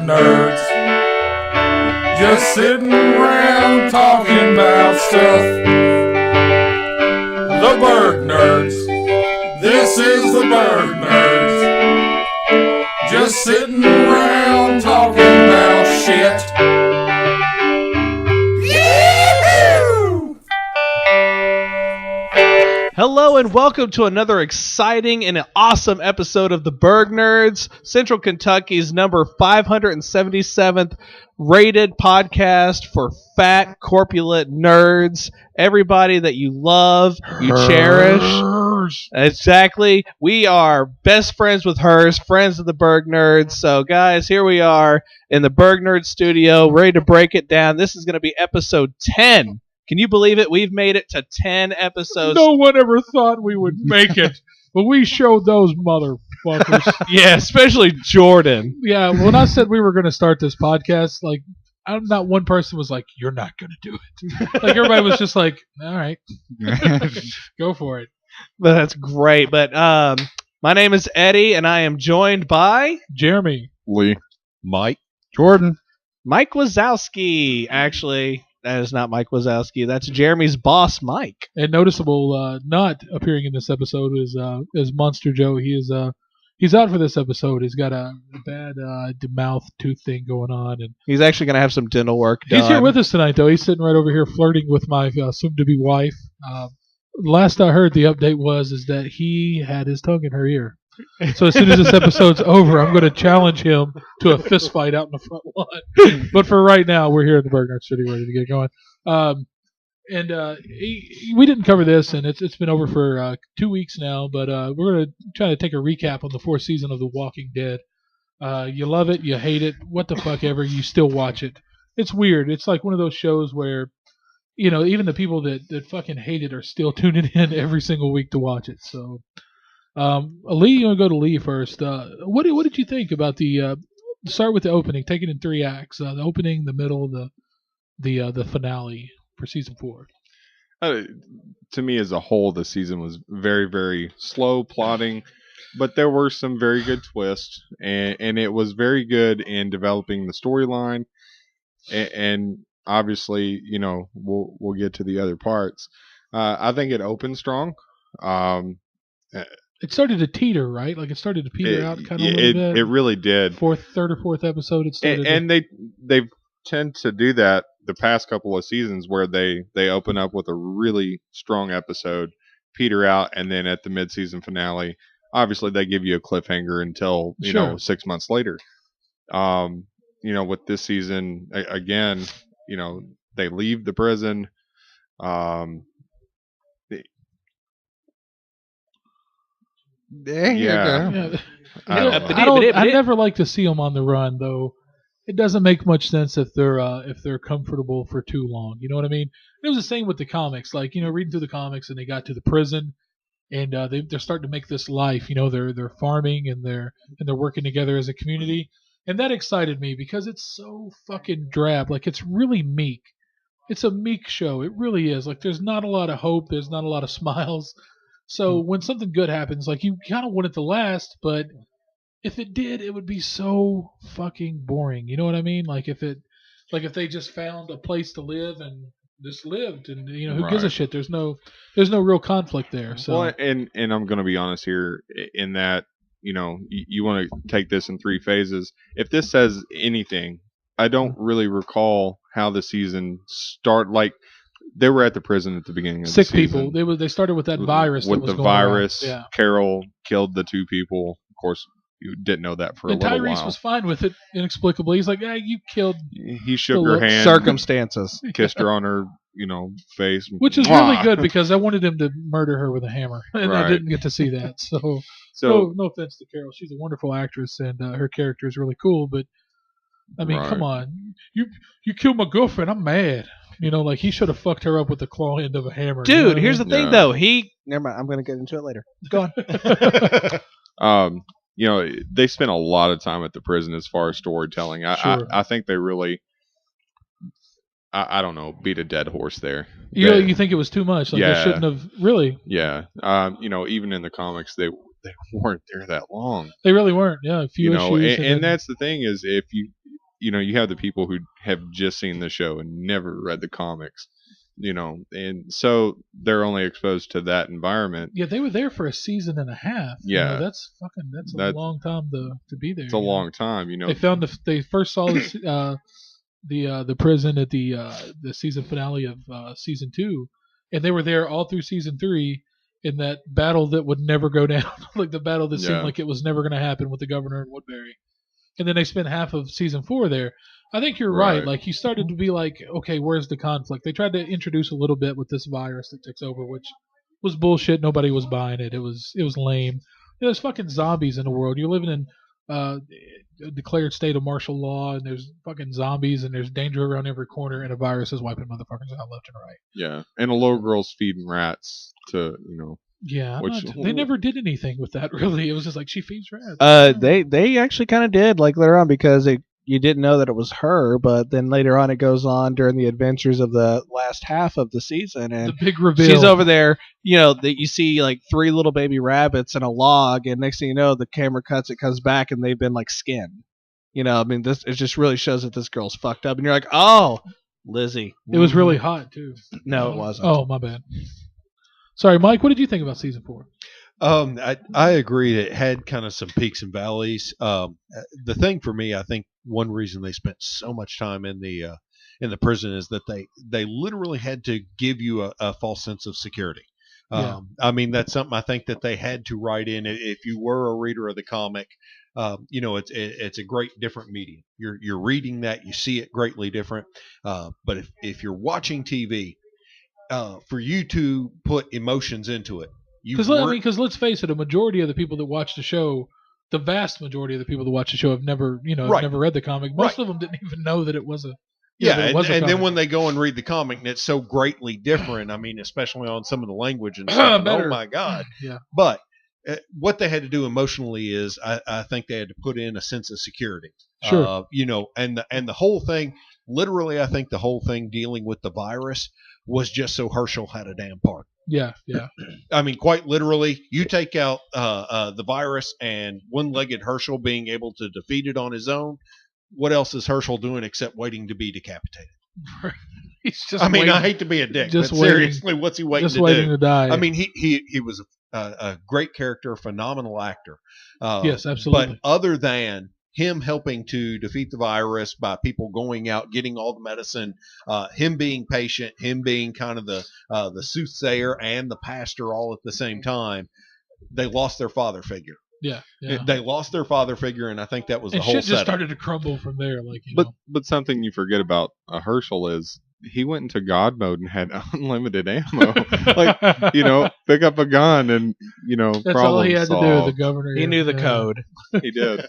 nerds. Just sitting around talking about stuff. The Burg nerds. This is the Burg nerds. Just sitting around talking about shit. Hello and welcome to another exciting and awesome episode of the Burg Nerds, Central Kentucky's number 577th rated podcast for fat, corpulent nerds. Everybody that you love, you cherish. Exactly. We are best friends with hers, friends of the Burg Nerds. So guys, here we are in the Burg Nerd studio, ready to break it down. This is going to be episode 10. Can you believe it? We've made it to 10 episodes. No one ever thought we would make it, but we showed those motherfuckers. Yeah, especially Jordan. Yeah, when I said we were going to start this podcast, like, not one person was like, "You're not going to do it." Like, everybody was just like, "All right, go for it." But that's great. But my name is Eddie, and I am joined by Jeremy, Lee, Mike, Jordan, Mike Wazowski. Actually, that is not Mike Wazowski. That's Jeremy's boss, Mike. and noticeable not appearing in this episode is Monster Joe. He's out for this episode. He's got a bad mouth tooth thing going on, and He's actually going to have some dental work done. he's here with us tonight, though. He's sitting right over here flirting with my soon-to-be wife. Last I heard, the update is that he had his tongue in her ear. So as soon as this episode's over, I'm going to challenge him to a fist fight out in the front lawn. But for right now, we're here at the Burg Nerd Studio ready to get going. We didn't cover this, and it's been over for 2 weeks now. But we're going to try to take a recap on the fourth season of The Walking Dead. You love it, you hate it, what the fuck ever, you still watch it. It's weird. It's like one of those shows where, you know, even the people that fucking hate it are still tuning in every single week to watch it. So, Lee, you want to go to Lee first? What did you think about the? Start with the opening. Take it in 3 acts. The opening, the middle, the finale for season 4. to me as a whole, the season was very, very slow plotting, but there were some very good twists, and it was very good in developing the storyline, and obviously, you know, we'll get to the other parts. I think it opened strong. It started to teeter, right? Like it started to peter out kind of a little bit. It really did. Third or fourth episode, it started. And they tend to do that the past couple of seasons where they open up with a really strong episode, peter out, and then at the mid-season finale, obviously they give you a cliffhanger until you know 6 months later. You know, with this season again, you know, they leave the prison. I never like to see them on the run, though. It doesn't make much sense if they're comfortable for too long. You know what I mean? It was the same with the comics. Like, you know, reading through the comics, and they got to the prison, and they're starting to make this life. You know, they're farming and they're working together as a community, and that excited me because it's so fucking drab. Like, it's really meek. It's a meek show. It really is. Like, there's not a lot of hope. There's not a lot of smiles. So when something good happens, like, you kind of want it to last, but if it did, it would be so fucking boring. You know what I mean? Like if they just found a place to live and just lived, and you know, who gives a shit? There's no real conflict there. So well, and I'm going to be honest here in that, you know, you want to take this in 3 phases. If this says anything, I don't really recall how the season start. Like, they were at the prison at the beginning of sick the season. people. They started with that virus. With that was the going virus, around. Yeah. Carol killed the 2 people. Of course, you didn't know that for a little Tyrese while. was fine with it inexplicably. He's like, "Yeah, you killed." He shook her hand, Circumstances. kissed her on her, you know, face, which is really good because I wanted him to murder her with a hammer, and I didn't get to see that. So no offense to Carol, she's a wonderful actress, and her character is really cool. But I mean, come on, you killed my girlfriend. I'm mad. You know, like, he should have fucked her up with the claw end of a hammer. Dude, you know here's the thing, though. Never mind. I'm going to get into it later. Go on. You know, they spent a lot of time at the prison as far as storytelling. I think they really, I don't know, beat a dead horse there. You think it was too much? Like, they shouldn't have really. Yeah. You know, even in the comics, they weren't there that long. They really weren't. Yeah, a few issues. And that's the thing is, if you have the people who have just seen the show and never read the comics, and so they're only exposed to that environment. Yeah, they were there for a season and a half. Yeah, that's a long time to be there. It's a long time. They first saw the prison at the season finale of season 2, and they were there all through season 3 in that battle that would never go down, like the battle that seemed like it was never going to happen with the governor and Woodbury. And then they spent half of season 4 there. I think you're right. Like, you started to be like, okay, where's the conflict? They tried to introduce a little bit with this virus that takes over, which was bullshit. Nobody was buying it. It was lame. There's fucking zombies in the world. You're living in a declared state of martial law, and there's fucking zombies, and there's danger around every corner, and a virus is wiping motherfuckers out left and right. Yeah, and a little girl's feeding rats to, Yeah, they never did anything with that, really. It was just like, she feeds rats. They actually kind of did, like, later on, because you didn't know that it was her, but then later on it goes on during the adventures of the last half of the season, and the big reveal. She's over there, that you see like 3 little baby rabbits in a log, and next thing you know, the camera cuts, it comes back, and they've been like skinned. It just really shows that this girl's fucked up, and you're like, oh, Lizzie. It was really hot too. No, it wasn't. Oh, my bad. Sorry, Mike, what did you think about season 4? I agree that it had kind of some peaks and valleys. The thing for me, I think one reason they spent so much time in the prison is that they literally had to give you a false sense of security. I mean, that's something I think that they had to write in. If you were a reader of the comic, it's a great different medium. You're reading that, you see it greatly different. But if you're watching TV, for you to put emotions into it. Because let's face it, a majority of the people that watch the show, the vast majority of the people that watch the show have never read the comic. Most of them didn't even know that it was a and then when they go and read the comic, and it's so greatly different. I mean, especially on some of the language and stuff. Oh my God! Yeah. But what they had to do emotionally is, I think they had to put in a sense of security. Sure. And the whole thing, literally, I think the whole thing dealing with the virus was just so Herschel had a damn part. Yeah. I mean, quite literally, you take out the virus and one-legged Herschel being able to defeat it on his own. What else is Herschel doing except waiting to be decapitated? He's just. I hate to be a dick, but seriously, what's he waiting to do? Just waiting to die. I mean, he was a great character, a phenomenal actor. Yes, absolutely. But other than him helping to defeat the virus by people going out, getting all the medicine, him being patient, him being kind of the soothsayer and the pastor all at the same time, they lost their father figure. Yeah. They lost their father figure, and I think that was the whole shit just setup. started to crumble from there. But something you forget about Herschel is he went into God mode and had unlimited ammo. Pick up a gun and that's all he had to do. The governor. He knew the code. He did.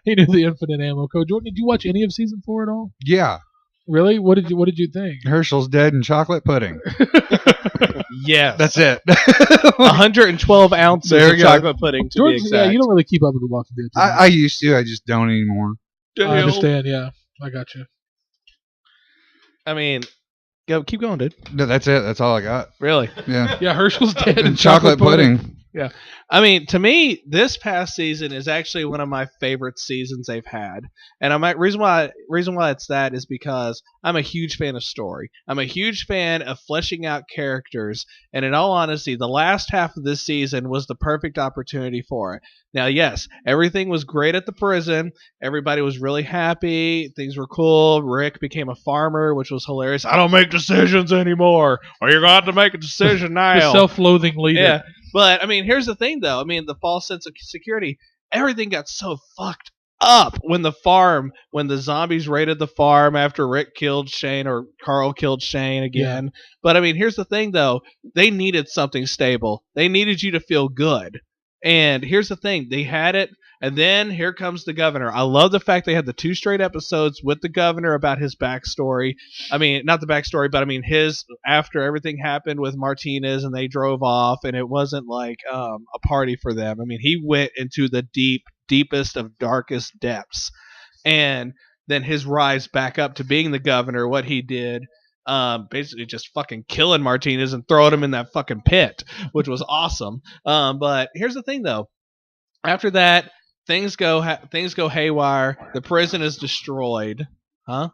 He knew the infinite ammo code. Jordan, did you watch any of season 4 at all? Yeah. Really? What did you think? Herschel's dead in chocolate pudding. Yes. That's it. 112 ounces of chocolate pudding to be exact. Yeah, you don't really keep up with The Walking Dead. I used to. I just don't anymore. I understand. Yeah, I got you. I mean, keep going, dude. No, that's it. That's all I got. Really? Yeah. Yeah, Herschel's dead in chocolate pudding. Yeah. I mean, to me, this past season is actually one of my favorite seasons they've had. And reason why it's that is because I'm a huge fan of story. I'm a huge fan of fleshing out characters. And in all honesty, the last half of this season was the perfect opportunity for it. Now, yes, everything was great at the prison. Everybody was really happy. Things were cool. Rick became a farmer, which was hilarious. I don't make decisions anymore. Well, you're going to have to make a decision now. The self-loathing leader. Yeah. But, I mean, here's the thing, though. I mean, the false sense of security, everything got so fucked up when the zombies raided the farm after Rick killed Shane or Carl killed Shane again. Yeah. But, I mean, here's the thing, though. They needed something stable. They needed you to feel good. And here's the thing. They had it, and then here comes the governor. I love the fact they had the 2 straight episodes with the governor about his backstory. I mean, not the backstory, but I mean his after everything happened with Martinez and they drove off, and it wasn't like a party for them. I mean, he went into the deepest of darkest depths. And then his rise back up to being the governor, what he did, basically just fucking killing Martinez and throwing him in that fucking pit, which was awesome. But here's the thing, though. After that, things go haywire. The prison is destroyed. Huh?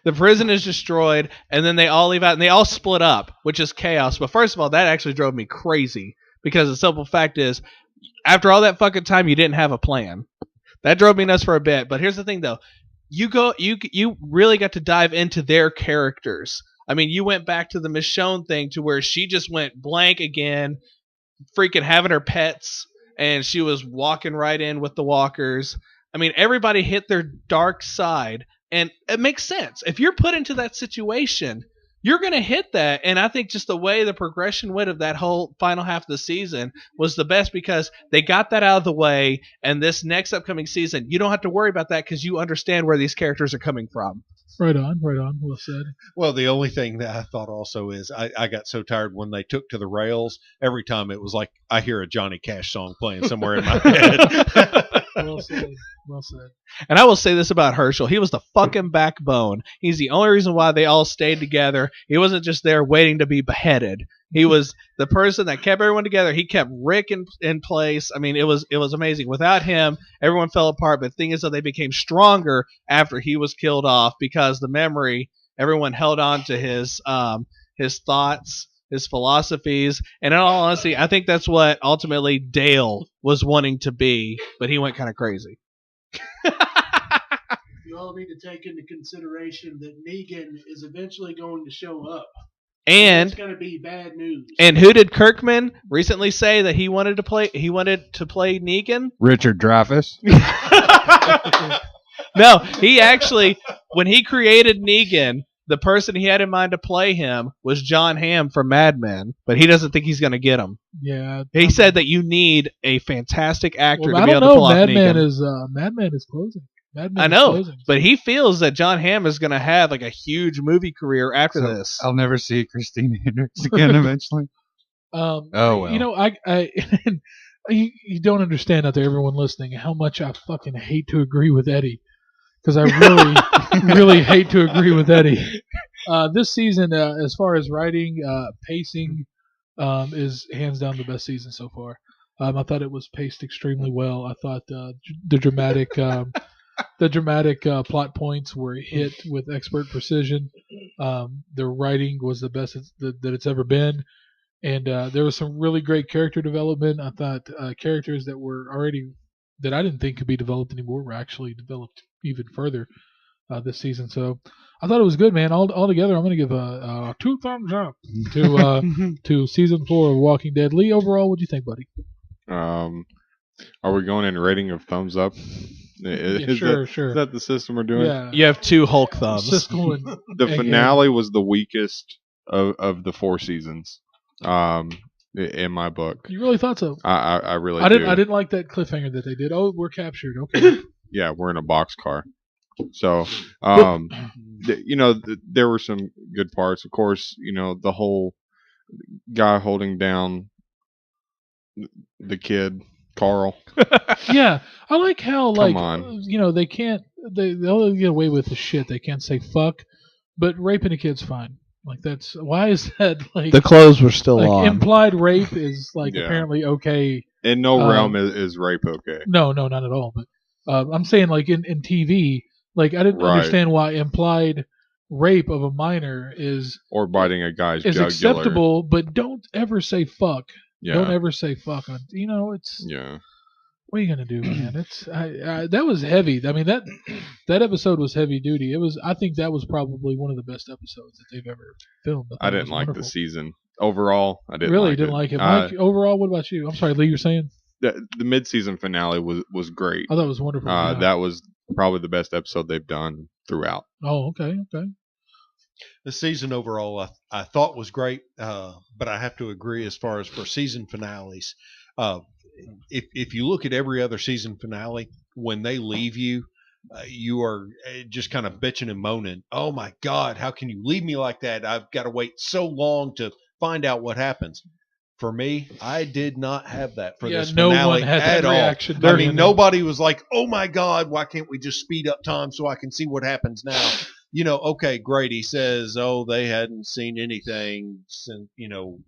The prison is destroyed, and then they all leave out, and they all split up, which is chaos. But first of all, that actually drove me crazy because the simple fact is, after all that fucking time, you didn't have a plan. That drove me nuts for a bit. But here's the thing, though. You really got to dive into their characters. I mean, you went back to the Michonne thing to where she just went blank again, freaking having her pets, and she was walking right in with the walkers. I mean, everybody hit their dark side, and it makes sense. If you're put into that situation, you're going to hit that, and I think just the way the progression went of that whole final half of the season was the best because they got that out of the way, and this next upcoming season, you don't have to worry about that because you understand where these characters are coming from. Right on. Well said. Well, the only thing that I thought also is I got so tired when they took to the rails. Every time it was like I hear a Johnny Cash song playing somewhere in my head. Well said. And I will say this about Herschel. He was the fucking backbone. He's the only reason why they all stayed together. He wasn't just there waiting to be beheaded. He was the person that kept everyone together. He kept Rick in place. I mean, it was amazing. Without him, everyone fell apart. But the thing is that they became stronger after he was killed off because the memory, everyone held on to his thoughts, his philosophies. And in all honesty, I think that's what ultimately Dale was wanting to be. But he went kind of crazy. You all need to take into consideration that Negan is eventually going to show up. And it's going to be bad news. And who did Kirkman recently say that he wanted to play? He wanted to play Negan. Richard Dreyfuss. No, he actually, when he created Negan, the person he had in mind to play him was John Hamm from Mad Men, but he doesn't think he's going to get him. Yeah, he said that you need a fantastic actor to be able to pull off Negan. Mad Men is closing. I know, but he feels that John Hamm is going to have like a huge movie career after this. I'll never see Christina Hendricks again eventually. Oh well. You know, you don't understand out there, everyone listening, how much I fucking hate to agree with Eddie, because I really, really hate to agree with Eddie. This season, as far as writing, pacing, is hands down the best season so far. I thought it was paced extremely well. I thought the dramatic. The dramatic plot points were hit with expert precision. The writing was the best that it's ever been. And there was some really great character development. I thought characters that were already, that I didn't think could be developed anymore, were actually developed even further this season. So I thought it was good, man. Altogether, I'm going to give a 2 thumbs up to season 4 of Walking Dead. Lee, overall, what do you think, buddy? Are we going in rating of thumbs up? Sure. Is that the system we're doing? Yeah. You have 2 Hulk thumbs. The finale was the weakest of the 4 seasons, in my book. You really thought so? I really I do. I didn't like that cliffhanger that they did. Oh, we're captured. Okay. Yeah, we're in a boxcar. So, there were some good parts. Of course, the whole guy holding down the kid, Carl. Yeah, I like how Come on. they can't they'll get away with the shit. They can't say fuck, but raping a kid's fine. Like why is that like the clothes were still on? Implied rape is apparently okay. In no realm is rape okay. No, not at all. But I'm saying like in TV, like I didn't understand why implied rape of a minor is or biting a guy's jugular. Acceptable, but don't ever say fuck. Yeah. Don't ever say fuck on. It's. Yeah. What are you gonna do, man? It's that was heavy. I mean that episode was heavy duty. I think that was probably one of the best episodes that they've ever filmed. I didn't like the season overall. I didn't really like didn't like it. Mike, overall, what about you? I'm sorry, Lee. You're saying the mid-season finale was great. I thought it was wonderful. That was probably the best episode they've done throughout. Oh, okay. The season overall, I thought was great, but I have to agree as far as for season finales. If you look at every other season finale, when they leave you, you are just kind of bitching and moaning. Oh my God, how can you leave me like that? I've got to wait so long to find out what happens. For me, I did not have that for this finale no one had at that all. Reaction. I mean, nobody was like, "Oh my God, why can't we just speed up time so I can see what happens now?" okay, great. He says, oh, they hadn't seen anything since,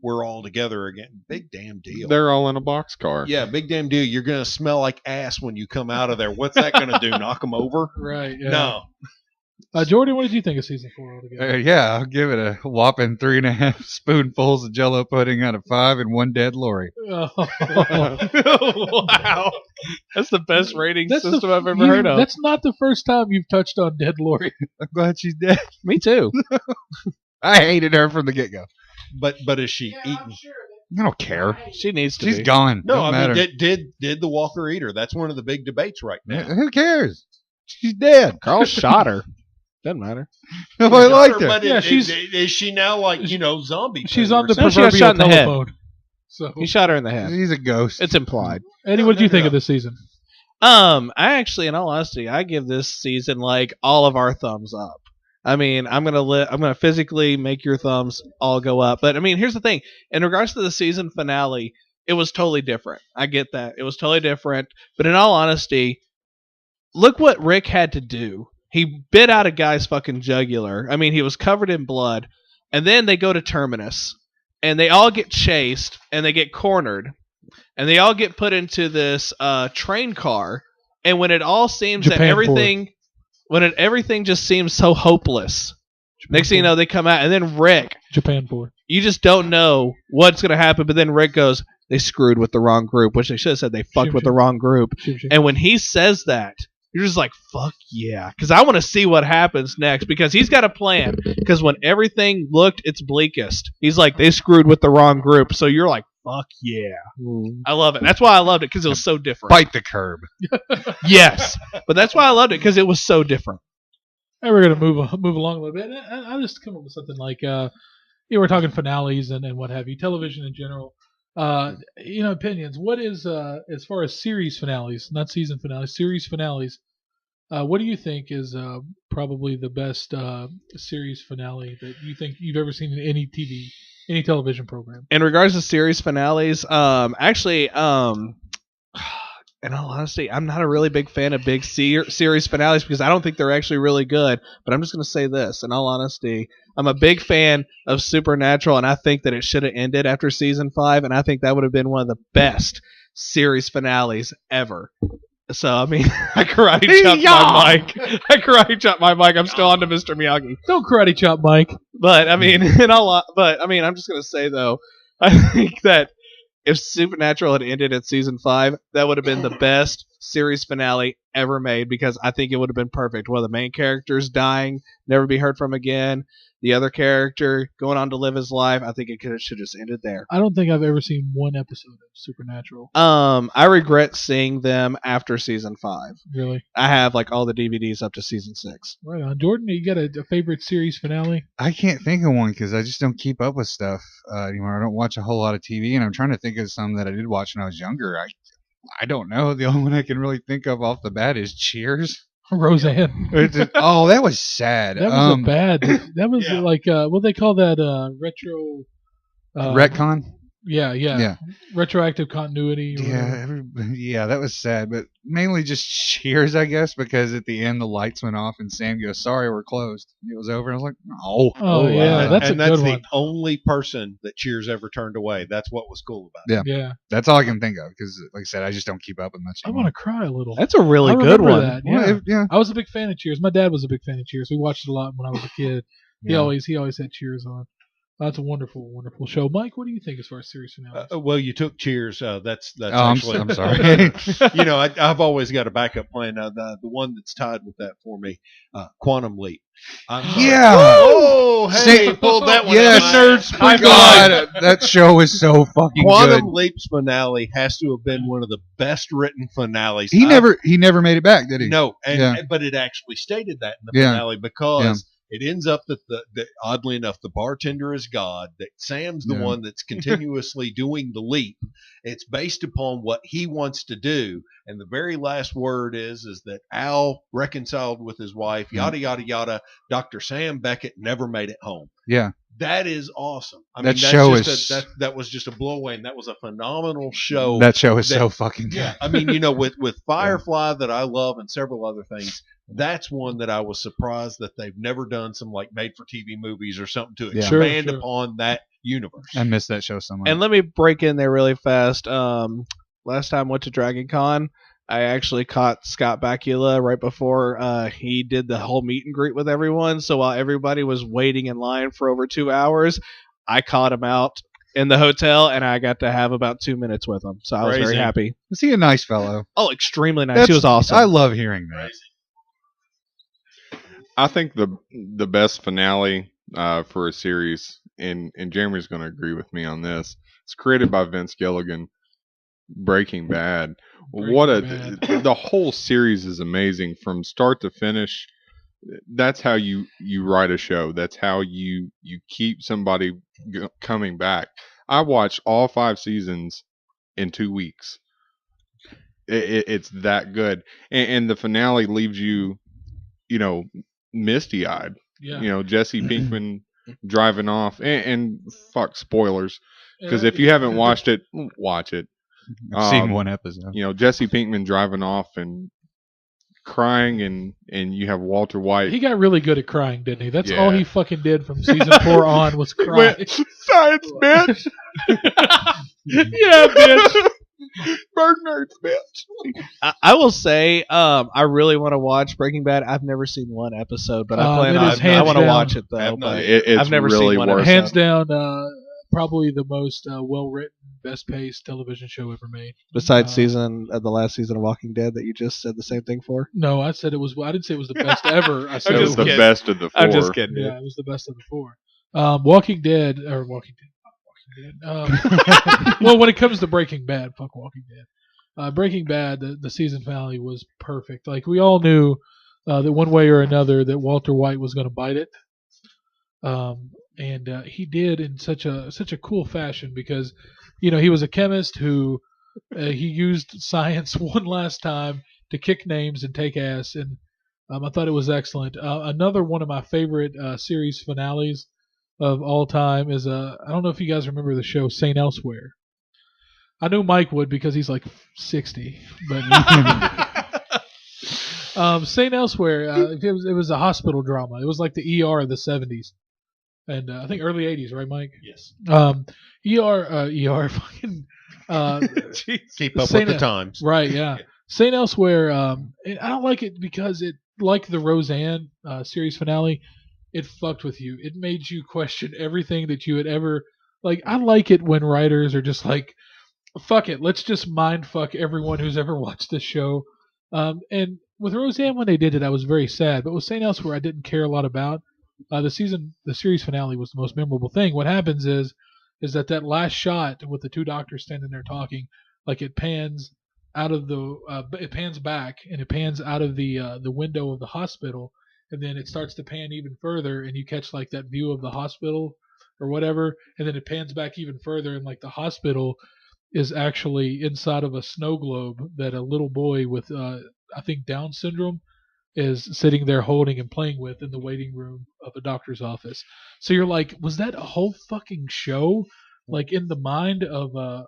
we're all together again. Big damn deal. They're all in a boxcar. Yeah, big damn deal. You're going to smell like ass when you come out of there. What's that going to do? Knock them over? Right. Yeah. No. Jordan, what did you think of season 4 altogether? Yeah, I'll give it a whopping 3.5 spoonfuls of Jello pudding out of 5 and 1 dead lorry. Oh. Wow. That's the best rating system I've ever heard of. That's not the first time you've touched on dead Lori. I'm glad she's dead. Me too. I hated her from the get-go. But is she eaten? I don't care. She needs to She's be. gone. No, Don't I matter. mean, did the Walker eat her? That's one of the big debates right now. Who cares? She's dead. Carl shot her. Doesn't matter. Nobody liked her. But Yeah, is she now like, zombie? She's food on or the No, she got proverbial shot in the head. telephone. So, He shot her in the head. She's a ghost. It's implied. Eddie, what did you think of this season? I actually, in all honesty, I give this season like all of our thumbs up. I mean, I'm gonna physically make your thumbs all go up. But I mean, here's the thing: in regards to the season finale, it was totally different. I get that it was totally different. But in all honesty, look what Rick had to do. He bit out a guy's fucking jugular. I mean, he was covered in blood. And then they go to Terminus, and they all get chased, and they get cornered, and they all get put into this train car. And when it all seems Japan that everything just seems so hopeless, next thing you know, they come out, and then Rick, Japan 4. you just don't know what's going to happen. But then Rick goes, they screwed with the wrong group, which they should have said they fucked with the wrong group. And when he says that, you're just like, fuck yeah. Because I want to see what happens next. Because he's got a plan. Because when everything looked its bleakest, he's like, they screwed with the wrong group. So you're like, fuck yeah. I love it. That's why I loved it. Because it was so different. Bite the curb. Yes. But that's why I loved it. Because it was so different. Hey, we're going to move along a little bit. I'll just come up with something like, we're talking finales and what have you. Television in general. Opinions. What is, as far as series finales, not season finales, series finales, what do you think is probably the best series finale that you think you've ever seen in any television program? In regards to series finales, actually, in all honesty, I'm not a really big fan of big series finales because I don't think they're actually really good. But I'm just going to say this, in all honesty, I'm a big fan of Supernatural, and I think that it should have ended after season 5, and I think that would have been one of the best series finales ever. So, I mean, I karate chopped my mic. I'm still on to Mr. Miyagi. Don't karate chop, Mike. But, I mean, I'm just going to say, though, I think that if Supernatural had ended at season 5, that would have been the best series finale ever made because I think it would have been perfect. One of the main characters dying, never be heard from again. The other character going on to live his life. I think it should just ended there. I don't think I've ever seen one episode of Supernatural. I regret seeing them after season 5. Really? I have like all the DVDs up to season 6. Right on. Jordan, you got a favorite series finale? I can't think of one because I just don't keep up with stuff anymore. I don't watch a whole lot of TV, and I'm trying to think of some that I did watch when I was younger. I don't know. The only one I can really think of off the bat is Cheers. Roseanne. Oh, that was sad. That was bad. That was like what they call that retro retcon. Yeah. Retroactive continuity. Yeah, that was sad, but mainly just Cheers, I guess, because at the end the lights went off and Sam goes, "Sorry, we're closed." It was over, and I was like, "Oh, yeah, that's a good one." That's the only person that Cheers ever turned away. That's what was cool about it. Yeah. That's all I can think of because, like I said, I just don't keep up with much. I want to cry a little. That's a really good one. That, yeah. I was a big fan of Cheers. My dad was a big fan of Cheers. We watched it a lot when I was a kid. He always had Cheers on. That's a wonderful, wonderful show. Mike, what do you think as far as series finales? Well, you took Cheers. That's actually. I'm sorry. I've always got a backup plan. The one that's tied with that for me, Quantum Leap. Yeah. Oh, hey, pulled that one. Yes, nerds. My God, that show is so fucking Quantum good. Leap's finale has to have been one of the best written finales. He never made it back, did he? No, but it actually stated that in the finale because. It ends up that oddly enough, the bartender is God, that Sam's the one that's continuously doing the leap. It's based upon what he wants to do. And the very last word is that Al reconciled with his wife, yada, yada, yada. Dr. Sam Beckett never made it home. Yeah. That is awesome. I That mean, show that was just a blow away, and that was a phenomenal show. That show is so fucking good. Yeah, I mean, with Firefly that I love and several other things, that's one that I was surprised that they've never done some like made-for-TV movies or something to expand upon that universe. I miss that show so much. And let me break in there really fast. Last time I went to Dragon Con, I actually caught Scott Bakula right before he did the whole meet and greet with everyone. So while everybody was waiting in line for over 2 hours, I caught him out in the hotel, and I got to have about 2 minutes with him. So I was very happy. Is he a nice fellow? Oh, extremely nice. He was awesome. I love hearing that. I think the best finale for a series, and Jeremy's going to agree with me on this. It's created by Vince Gilligan. Breaking Bad. The whole series is amazing from start to finish. That's how you write a show. That's how you keep somebody coming back. I watched all 5 seasons in 2 weeks. It's that good, and the finale leaves you, misty eyed. Yeah. Jesse Pinkman driving off, and fuck spoilers, because if you haven't watched it, watch it. I've seen one episode. Jesse Pinkman driving off and crying, and you have Walter White. He got really good at crying, didn't he? That's all he fucking did from season 4 on was cry. Science, bitch. Yeah, bitch. Bird nerds, bitch. I will say, I really want to watch Breaking Bad. I've never seen one episode, but I plan on. I want to watch it though. I've never really seen one. worth Hands down, probably the most well-written, best-paced television show ever made. Besides the last season of Walking Dead that you just said the same thing for. No, I said it was. I didn't say it was the best ever. I said it was the best of the 4. I'm just kidding. Yeah, it was the best of the 4. Walking Dead. Well, when it comes to Breaking Bad, fuck Walking Dead. Breaking Bad, the season finale was perfect. Like we all knew that one way or another that Walter White was going to bite it. And he did in such a cool fashion because, he was a chemist who he used science one last time to kick names and take ass, and I thought it was excellent. Another one of my favorite series finales of all time is I don't know if you guys remember the show St. Elsewhere. I know Mike would because he's like 60, but St. Elsewhere, it was a hospital drama. It was like the ER of the 70s. And I think early 80s, right, Mike? Yes. ER fucking keep up with the times. Right, yeah. St. Elsewhere, I don't like it because it, like the Roseanne series finale, it fucked with you. It made you question everything that you had ever, I like it when writers are just like, fuck it, let's just mind fuck everyone who's ever watched this show. And with Roseanne, when they did it, I was very sad. But with St. Elsewhere, I didn't care a lot about. The series finale was the most memorable thing. What happens is that last shot with the 2 doctors standing there talking, it pans out of it pans back and it pans out of the window of the hospital, and then it starts to pan even further, and you catch that view of the hospital or whatever, and then it pans back even further, and the hospital is actually inside of a snow globe that a little boy with I think Down syndrome is sitting there holding and playing with in the waiting room of a doctor's office. So you're like, was that a whole fucking show? In the mind of a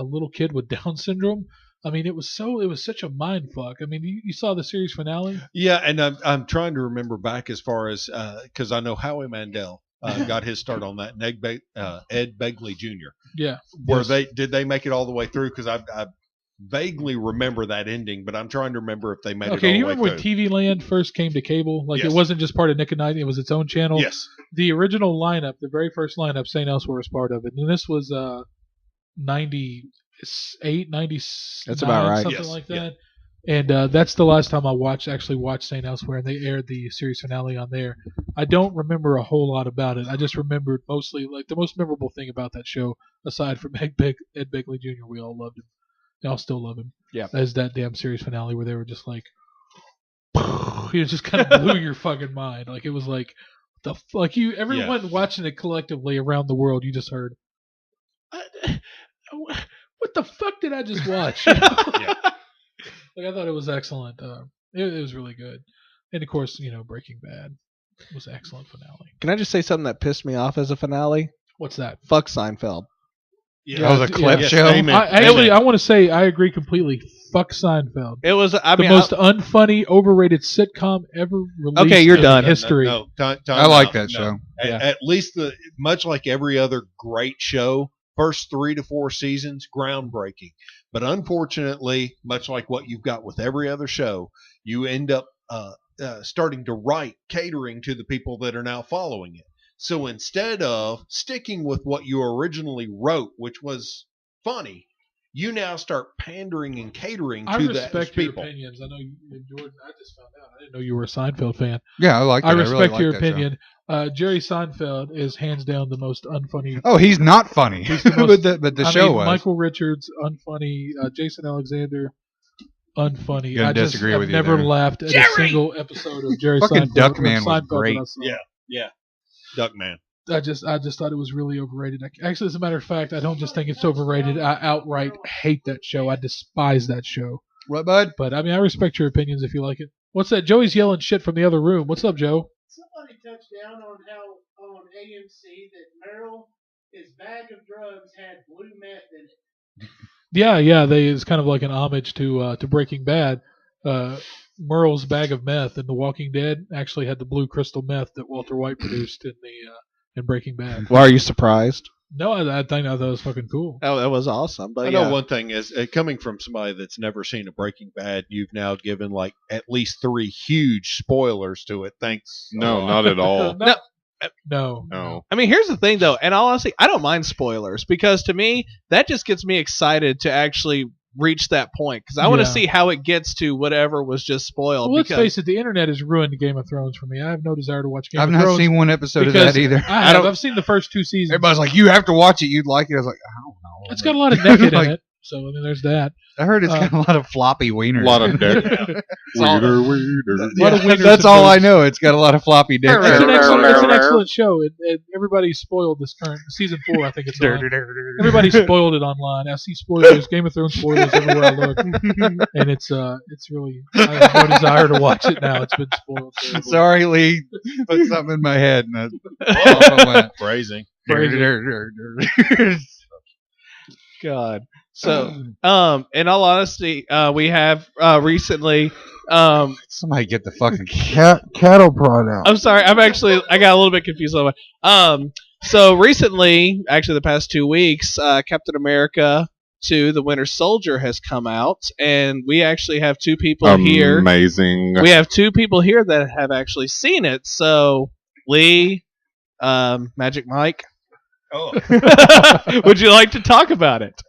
little kid with Down syndrome? I mean, it was such a mind fuck. I mean, you saw the series finale? Yeah, and I'm trying to remember back as far as because I know Howie Mandel got his start on that, and Ed Begley Jr. Yeah. Did they make it all the way through? Because I vaguely remember that ending, but I'm trying to remember if they made it all the way through. Okay, do you remember when TV Land first came to cable? Yes. It wasn't just part of Nick at Night; it was its own channel. Yes. The original lineup, the very first lineup, St. Elsewhere was part of it, and this was 98, 99, that's about right. Something like that. Yeah. And that's the last time I actually watched St. Elsewhere, and they aired the series finale on there. I don't remember a whole lot about it. I just remembered mostly the most memorable thing about that show, aside from Ed Begley Jr. We all loved him. Y'all still love him. Yeah. As that damn series finale where they were just it just kind of blew your fucking mind. It was everyone watching it collectively around the world, you just heard, what the fuck did I just watch? Yeah. I thought it was excellent. It was really good. And of course, Breaking Bad. It was an excellent finale. Can I just say something that pissed me off as a finale? What's that? Fuck Seinfeld. Yeah. Oh, the clip show. I want to say I agree completely. Fuck Seinfeld. It was the most unfunny, overrated sitcom ever released. Okay, you're done. In history. I like that show. At least much like every other great show, first 3 to 4 seasons, groundbreaking. But unfortunately, much like what you've got with every other show, you end up starting to write catering to the people that are now following it. So instead of sticking with what you originally wrote, which was funny, you now start pandering and catering to those people. I respect your opinions. I know you, Jordan. I just found out. I didn't know you were a Seinfeld fan. Yeah, I like that. I respect really your opinion. Jerry Seinfeld is hands down the most unfunny. Oh, he's not funny. He's the most, but the show was. Michael Richards, unfunny. Jason Alexander, unfunny. I disagree with you. I've never laughed at a single episode of Jerry Fucking Seinfeld. Duckman was great. Yeah. Duckman. I just thought it was really overrated. Actually, as a matter of fact, I don't just think it's overrated. I outright hate that show. I despise that show. What, bud? But I mean, I respect your opinions if you like it. What's that? Joey's yelling shit from the other room. What's up, Joe? Somebody touched down on how on AMC that Merrill, his bag of drugs had blue meth in it. Yeah. It's kind of like an homage to Breaking Bad. Merle's bag of meth in The Walking Dead actually had the blue crystal meth that Walter White produced in Breaking Bad. Why are you surprised? No, I thought that was fucking cool. Oh, that was awesome. But I know one thing is coming from somebody that's never seen a Breaking Bad, you've now given like at least 3 huge spoilers to it. Thanks. No, not at all. No. I mean, here's the thing, though, and honestly, I don't mind spoilers because to me, that just gets me excited to actually reach that point because I want to see how it gets to whatever was just spoiled. Well, let's face it, the internet has ruined Game of Thrones for me. I have no desire to watch Game of Thrones. I've not seen one episode of that either. I've seen the first 2 seasons. Everybody's like, you have to watch it. You'd like it. I was like, I don't know. It's got a lot of naked in it. So, I mean, there's that. I heard it's got a lot of floppy wieners. A lot of dick. That's all I know. It's got a lot of floppy dick. It's an excellent show. And everybody spoiled this current season 4. I think it's on. Everybody spoiled it online. I see spoilers, Game of Thrones spoilers everywhere I look, and it's really. I have no desire to watch it now. It's been spoiled. Sorry, Lee. Put something in my head, and that's phrasing. God. So, in all honesty, we have recently. Somebody get the fucking cattle prod out. I'm sorry. I got a little bit confused on that. So recently, actually, the past 2 weeks, Captain America 2: The Winter Soldier has come out, and we actually have 2 people here. Amazing. We have 2 people here that have actually seen it. So, Lee, Magic Mike. Oh. Would you like to talk about it?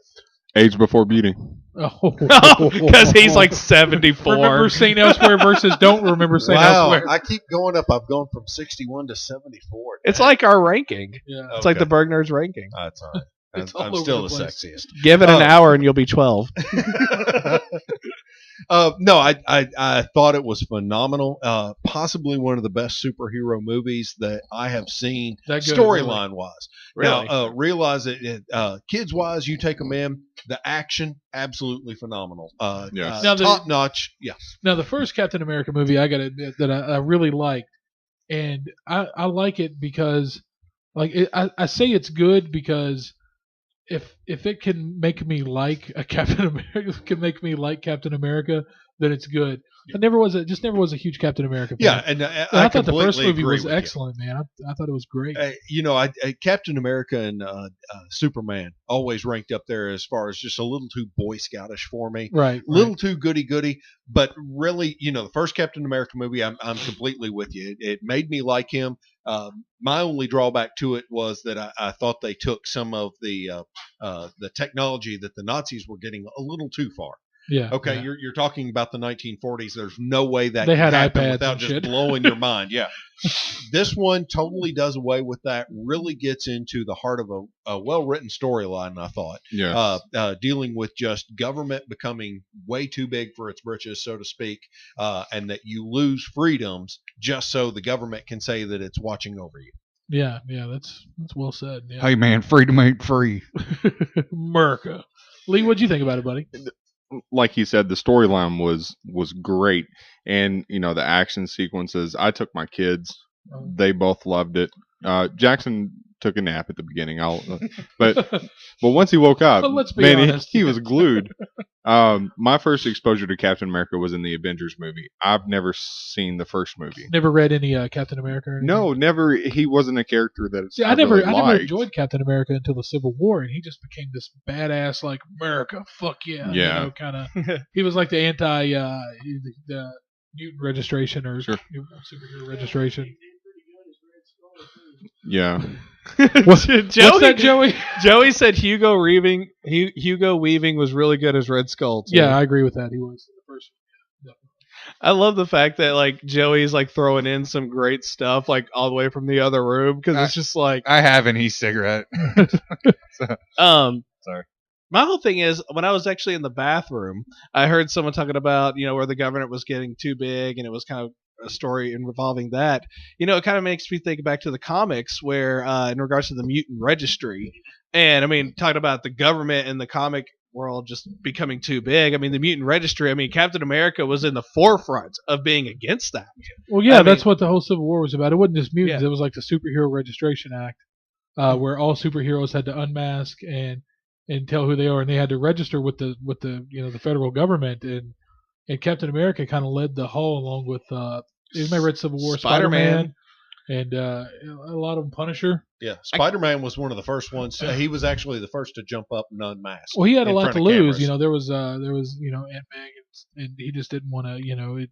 Age before beauty. Because he's like 74. Remember Seen Elsewhere versus Don't Remember Seen Elsewhere. I keep going up. I've gone from 61 to 74. It's like our ranking. Yeah. It's like the Berg Nerds ranking. That's all right. I'm all still over the the place. sexiest. Give it an hour and you'll be 12. No, I thought it was phenomenal. Possibly one of the best superhero movies that I have seen, storyline wise. Really? Now, realize that kids wise, you take them in. The action, absolutely phenomenal. Yes. Top notch. Yeah. Now, the first Captain America movie, I got to admit that I really liked, and I like it because, I say it's good because if it can make me like a Captain America, can make me like Captain America, then it's good. I never was a huge Captain America fan. Yeah, and I thought the first movie was excellent, man. I thought it was great. Captain America and Superman always ranked up there as far as just a little too Boy Scoutish for me. Right. Little too goody-goody, but really, the first Captain America movie, I'm completely with you. It made me like him. My only drawback to it was that I thought they took some of the technology that the Nazis were getting a little too far. Yeah. Okay, yeah. You're talking about the 1940s. There's no way that they had happen iPads without just shit. blowing your mind. Yeah. This one totally does away with that. Really gets into the heart of a well-written storyline, I thought. Yeah. Dealing with just government becoming way too big for its britches, so to speak, and that you lose freedoms just so the government can say that it's watching over you. Yeah, that's well said. Yeah. Hey man, freedom ain't free. Murica. Lee, what'd you think about it, buddy? Like he said, the storyline was great, and the action sequences. I took my kids They both loved it. Jackson took a nap at the beginning. But once he woke up, But let's be man, honest. he was glued. My first exposure to Captain America was in the Avengers movie. I've never seen the first movie. Never read any Captain America? Or anything? No, never. He wasn't a character that See, I never enjoyed Captain America until the Civil War, and he just became this badass, like, America, fuck yeah. Yeah. You know, kind of. He was like the anti, the mutant registration or superhero registration. Yeah. What's that, Joey? Joey said Hugo Weaving was really good as Red Skull. Too. Yeah, I agree with that. He was the first one. I love the fact that like Joey's like throwing in some great stuff like all the way from the other room because it's just like I have an e-cigarette. Sorry. My whole thing is when I was actually in the bathroom, I heard someone talking about where the government was getting too big and it was kind of a story involving that. It kind of makes me think back to the comics where in regards to the mutant registry, and I mean talking about the government and the comic world just becoming too big. I mean the mutant registry. I mean Captain America was in the forefront of being against that. Well, yeah, that's what the whole Civil War was about. It wasn't just mutants. Yeah. It was like the Superhero Registration Act, where all superheroes had to unmask and tell who they are, and they had to register with the the federal government, and Captain America kind of led the whole along with you may read Civil War, Spider-Man, and a lot of them Punisher. Yeah, Spider-Man was one of the first ones. He was actually the first to jump up and unmask. Well, he had a lot to lose. There was Aunt Meg, and he just didn't want to.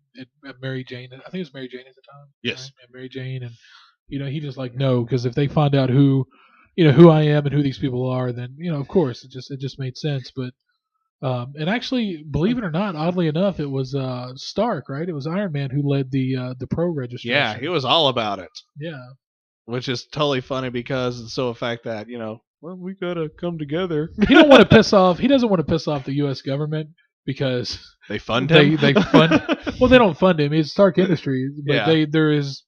Mary Jane. I think it was Mary Jane at the time. Yes, right? And Mary Jane, and he just like no, because if they find out who I am and who these people are, then of course it just made sense. But and actually, believe it or not, oddly enough, it was Stark, right? It was Iron Man who led the pro registration. Yeah, he was all about it. Yeah, which is totally funny because it's so a fact that well, we gotta come together. He don't want to piss off. He doesn't want to piss off the U.S. government because they fund him. They fund. Well, they don't fund him. It's Stark Industries, but there is.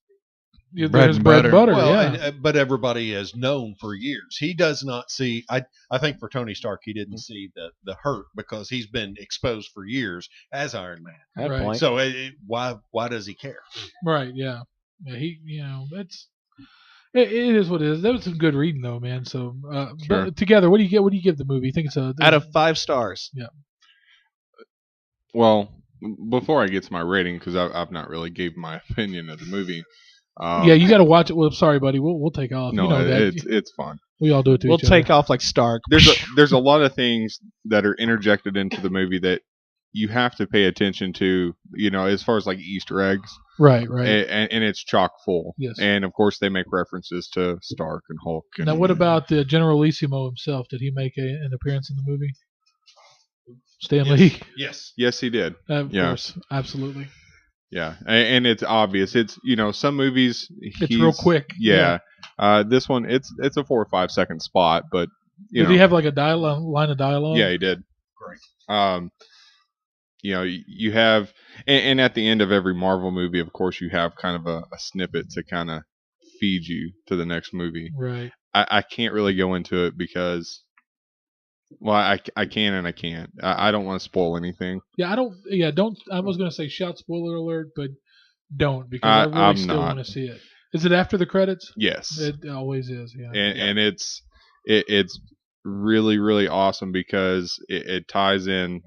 There's bread and butter. Well, but everybody has known for years. He does not see. I think for Tony Stark, he didn't see the hurt because he's been exposed for years as Iron Man. Right. So why does he care? Right. Yeah. He. That's. It is what it is. That was some good reading though, man. So Sure. But together, what do you get? What do you give the movie? You think it's out of 5 stars? Yeah. Well, before I get to my rating, because I've not really gave my opinion of the movie. Yeah, you got to watch it. Well, sorry, buddy. We'll take off. No, it's fun. We all do it to We'll each other. take off like Stark. There's a lot of things that are interjected into the movie that you have to pay attention to. As far as like Easter eggs. Right. And it's chock full. Yes. And of course they make references to Stark and Hulk. Now, what about the Generalissimo himself? Did he make an appearance in the movie? Stan Lee. Yes, he did. Of course, absolutely. Yeah, and it's obvious. It's some movies it's real quick. Yeah. This one it's a 4 or 5 second spot, but did he have like a line of dialogue? Yeah, he did. Great. You have, and at the end of every Marvel movie, of course, you have kind of a snippet to kind of feed you to the next movie. Right. I can't really go into it because. Well, I can and I can't. I don't want to spoil anything. Yeah, I don't. Yeah, don't. I was going to say shout spoiler alert, but don't because I really still want to see it. Is it after the credits? Yes, it always is. Yeah, and it's really really awesome because it ties in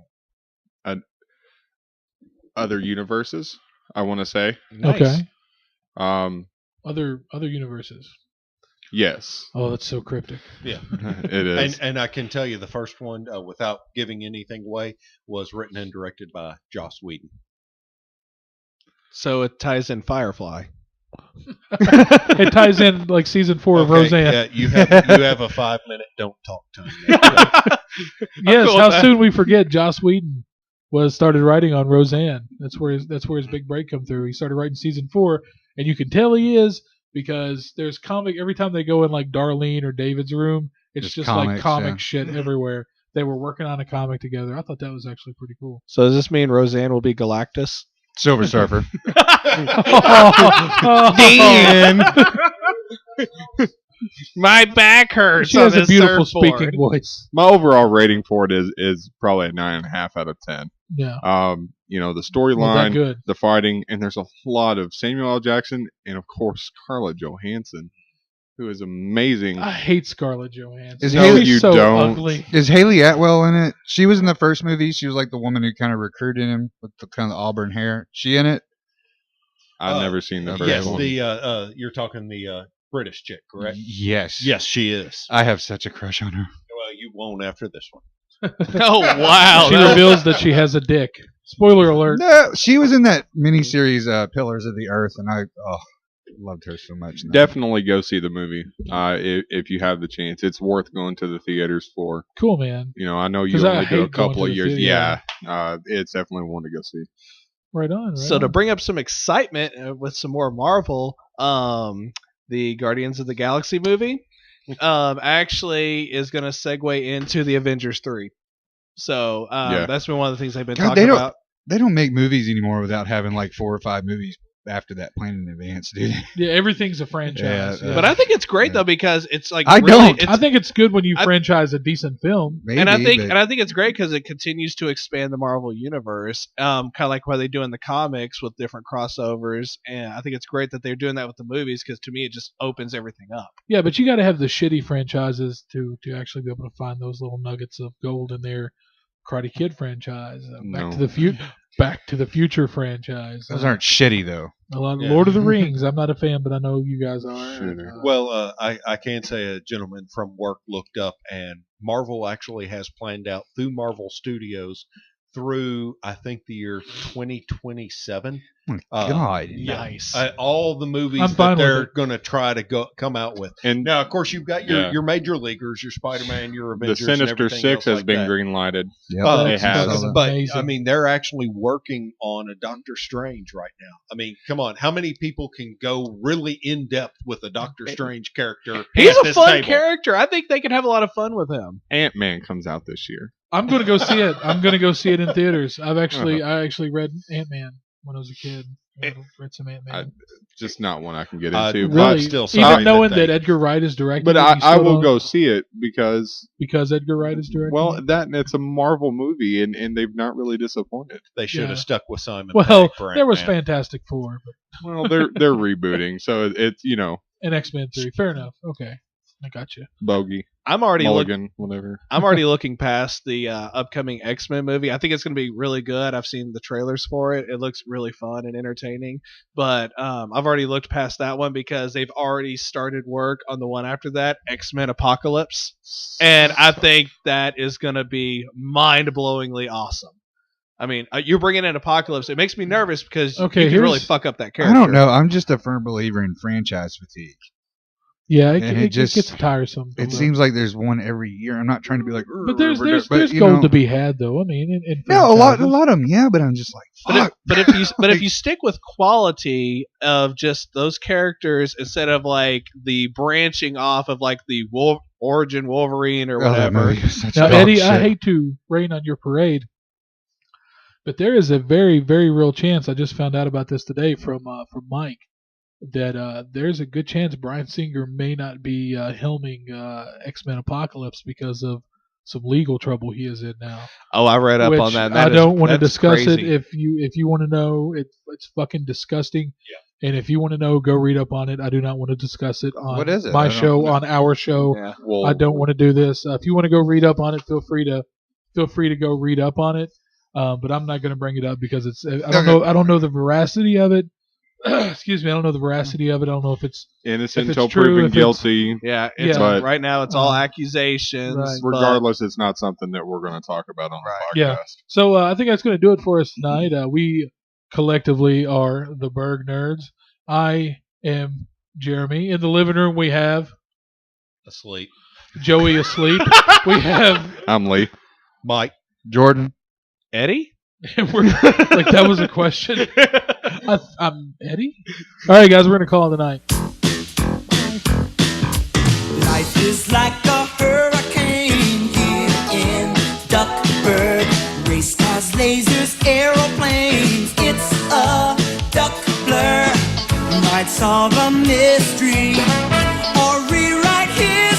other universes. I want to say. Nice. Okay. Other universes. Yes. Oh, that's so cryptic. Yeah, it is. And I can tell you the first one, without giving anything away, was written and directed by Joss Whedon. So it ties in Firefly. It ties in like season 4 of Roseanne. Yeah, you have a 5-minute don't talk time. Yes, cool how soon we forget Joss Whedon started writing on Roseanne. That's where his big break come through. He started writing season 4, and you can tell he is. Because there's comic every time they go in like Darlene or David's room, it's just comics, like comic shit everywhere. They were working on a comic together. I thought that was actually pretty cool. So does this mean Roseanne will be Galactus? Silver Surfer. Dan. My back hurts. She has a beautiful speaking voice. My overall rating for it is probably a 9.5 out of 10. Yeah. The storyline, good. the fighting, and there's a lot of Samuel L. Jackson and of course Scarlett Johansson, who is amazing. I hate Scarlett Johansson. She's so ugly. Is Haley Atwell in it? She was in the first movie. She was like the woman who kind of recruited him with the kind of auburn hair. She in it? I've never seen the first one. Yes, you're talking the British chick, correct? Yes. Yes, she is. I have such a crush on her. Well, you won't after this one. Oh, wow. She reveals that she has a dick. Spoiler alert. No, she was in that miniseries, Pillars of the Earth, and I loved her so much. Definitely go see the movie if you have the chance. It's worth going to the theaters for. Cool, man. I know you only do a couple of years. It's definitely one to go see. Right on. So to bring up some excitement with some more Marvel, the Guardians of the Galaxy movie actually is going to segue into the Avengers 3. So that's been one of the things they've been talking about. They don't make movies anymore without having like 4 or 5 movies after that planned in advance, dude. Yeah, everything's a franchise. Yeah. But I think it's great though because it's like I think it's good when you franchise a decent film. Maybe, and I think it's great because it continues to expand the Marvel universe, kind of like what they do in the comics with different crossovers. And I think it's great that they're doing that with the movies because to me it just opens everything up. Yeah, but you got to have the shitty franchises to actually be able to find those little nuggets of gold in their Karate Kid franchise, Back to the Future franchise. Those aren't shitty though. Lord of the Rings. I'm not a fan, but I know you guys are. Well, I can say a gentleman from work looked up, and Marvel actually has planned out through Marvel Studios through, I think, the year 2027. Oh my God. Nice. All the movies that they're going to try to come out with. And now, of course, you've got your major leaguers, your Spider-Man, your Avengers. The Sinister Six has been green-lighted. Yep. They have. But, I mean, they're actually working on a Doctor Strange right now. I mean, come on. How many people can go really in-depth with a Doctor Strange character? He's a fun character. I think they could have a lot of fun with him. Ant-Man comes out this year. I'm going to go see it. I'm going to go see it in theaters. I actually read Ant-Man when I was a kid. I read some Ant-Man. Just not one I can get into. Really? But still, even knowing that Edgar Wright is directing. But I will go see it because Edgar Wright is directing. Well, it's a Marvel movie, and they've not really disappointed. They should have stuck with Simon. Well, there was Fantastic Four. But. Well, they're rebooting, so it's And X-Men 3. Fair enough. Okay. I got you. Bogey. I'm already whatever. I'm already looking past the upcoming X-Men movie. I think it's going to be really good. I've seen the trailers for it. It looks really fun and entertaining. But I've already looked past that one because they've already started work on the one after that, X-Men Apocalypse. And I think that is going to be mind-blowingly awesome. I mean, you're bringing in Apocalypse. It makes me nervous because you can really fuck up that character. I don't know. I'm just a firm believer in franchise fatigue. Yeah, it just gets tiresome. It seems like there's one every year. I'm not trying to be like, but there's gold to be had though. I mean, a lot of them, yeah. But I'm just like, fuck. But if you stick with quality of just those characters instead of like the branching off of like the Origin Wolverine or whatever. Now, Eddie, I hate to rain on your parade, but there is a very, very real chance. I just found out about this today from Mike. That there's a good chance Bryan Singer may not be helming X-Men Apocalypse because of some legal trouble he is in now. Oh, I read up on that. I don't want to discuss it. If you want to know, it's fucking disgusting. Yeah. And if you want to know, go read up on it. I do not want to discuss it on my show, on our show. Yeah. I don't want to do this. If you want to go read up on it, feel free to go read up on it. But I'm not going to bring it up because I don't know the veracity of it. Excuse me, I don't know the veracity of it. I don't know if it's innocent until proven guilty. Right now it's all accusations. Right. Regardless, it's not something that we're going to talk about on the podcast. Yeah. So I think that's going to do it for us tonight. We collectively are the Burg Nerds. I am Jeremy. In the living room we have asleep. Joey asleep. We have I'm Lee. Mike. Jordan. Eddie? We're like that was a question. I'm Eddie. All right, guys, we're gonna call it the night. Life is like a hurricane here in Duckburg. Race cars, lasers, aeroplanes. It's a duck blur. Might solve a mystery or rewrite Here's